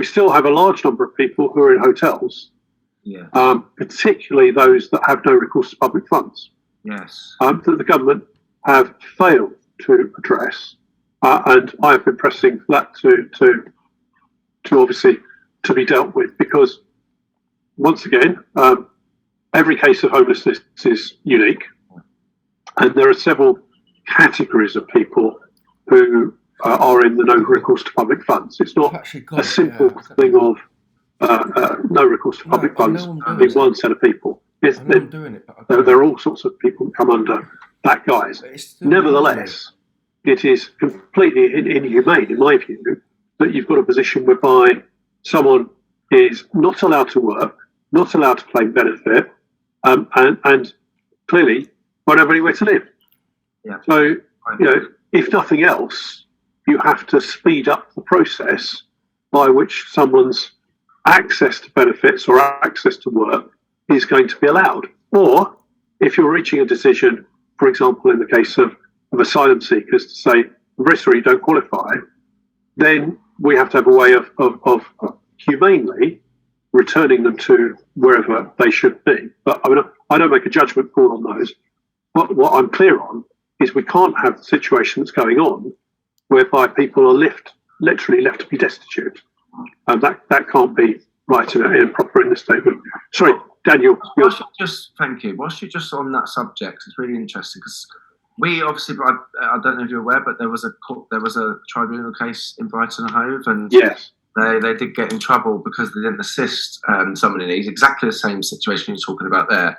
we still have a large number of people who are in hotels, particularly those that have no recourse to public funds. Yes. That the government have failed to address, and I have been pressing for that to obviously to be dealt with, because once again, every case of homelessness is unique, and there are several categories of people who are in the no recourse to public funds. It's not a simple thing of no recourse to public funds being one set of people. There are all sorts of people who come under that guise. Nevertheless, it is completely inhumane, in my view, that you've got a position whereby someone is not allowed to work, not allowed to claim benefit, and clearly won't have anywhere to live. Yeah. So, if nothing else, you have to speed up the process by which someone's access to benefits or access to work is going to be allowed. Or if you're reaching a decision, for example, in the case of asylum seekers, to say, Bristol, you don't qualify, then we have to have a way of humanely returning them to wherever they should be. But I don't make a judgment call on those. What I'm clear on is we can't have the situation that's going on whereby people are literally left to be destitute. And that can't be right in proper in this statement. Sorry, Daniel. Thank you. Whilst you're just on that subject, it's really interesting because we obviously, I don't know if you're aware, but there was a tribunal case in Brighton and Hove, and yes, they did get in trouble because they didn't assist somebody in these. Exactly the same situation you're talking about there.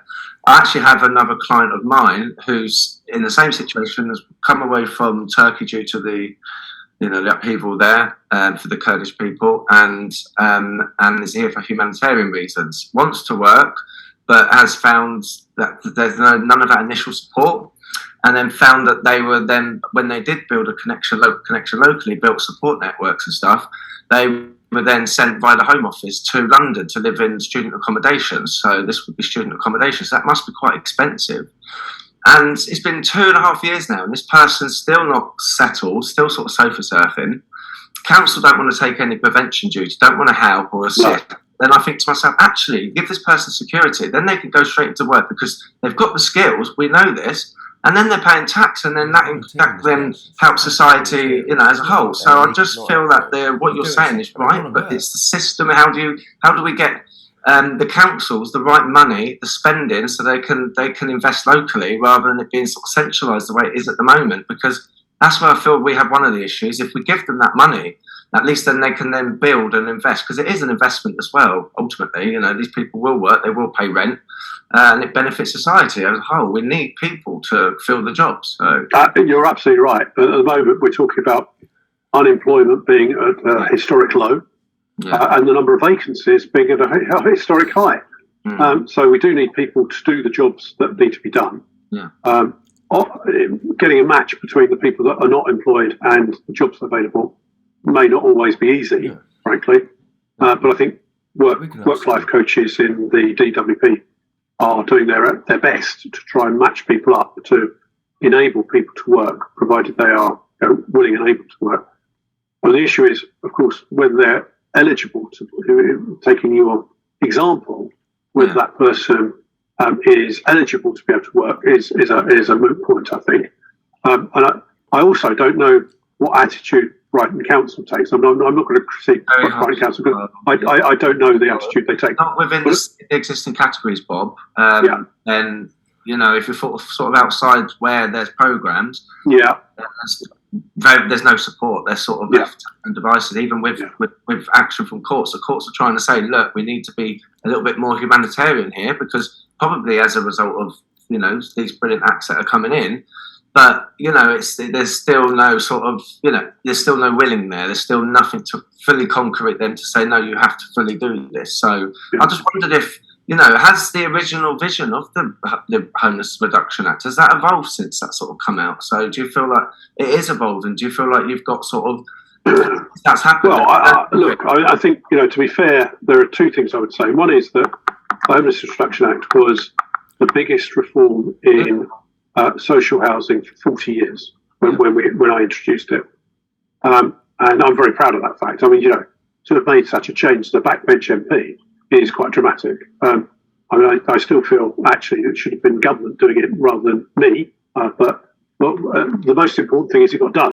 I actually have another client of mine who's in the same situation, has come away from Turkey due to the upheaval there for the Kurdish people, and is here for humanitarian reasons. Wants to work, but has found that there's none of that initial support, and then found that they were then, when they did build a local connection locally, built support networks and stuff, they were then sent by the Home Office to London to live in student accommodation. So this would be student accommodation. So that must be quite expensive. And it's been 2.5 years now, and this person's still not settled, still sort of sofa surfing. Council don't want to take any prevention duty, don't want to help or assist. No. Then I think to myself, actually, give this person security. Then they can go straight into work because they've got the skills. We know this. And then they're paying tax, and then that then helps society, as a whole. So I just feel that what you're saying is right, but it's the system. How do we get the councils the right money, the spending, so they can invest locally rather than it being sort of centralised the way it is at the moment? Because that's where I feel we have one of the issues. If we give them that money, at least then they can then build and invest, because it is an investment as well. Ultimately, these people will work, they will pay rent. And it benefits society as a whole. We need people to fill the jobs. So. You're absolutely right. But at the moment, we're talking about unemployment being at a historic low, and the number of vacancies being at a historic high. So we do need people to do the jobs that need to be done. Yeah. Getting a match between the people that are not employed and the jobs available may not always be easy, frankly. But I think work-life coaches in the DWP are doing their best to try and match people up to enable people to work, provided they are willing and able to work. Well, the issue is, of course, whether they're eligible to, taking your example, whether that person is eligible to be able to work is a moot point, I think. And I also don't know what attitude Brighton Council takes. I'm not going to critique Brighton Council because I don't know the attitude they take. Not within the existing categories, Bob. And if you're sort of outside where there's programs, there's no support. They're sort of left and divided. Even with action from courts, the courts are trying to say, look, we need to be a little bit more humanitarian here, because probably as a result of these brilliant acts that are coming in. But, there's still no sort of, there's still no willing there. There's still nothing to fully concrete them to say, no, you have to fully do this. So I just wondered if, has the original vision of the Homelessness Reduction Act, has that evolved since that sort of come out? So do you feel like it is evolving? Do you feel like you've got sort of, that's happened? Well, look, I think, to be fair, there are two things I would say. One is that the Homelessness Reduction Act was the biggest reform in social housing for 40 years when I introduced it, and I'm very proud of that fact. I mean, to have made such a change to the backbench MP is quite dramatic. I still feel actually it should have been government doing it rather than me, but the most important thing is it got done.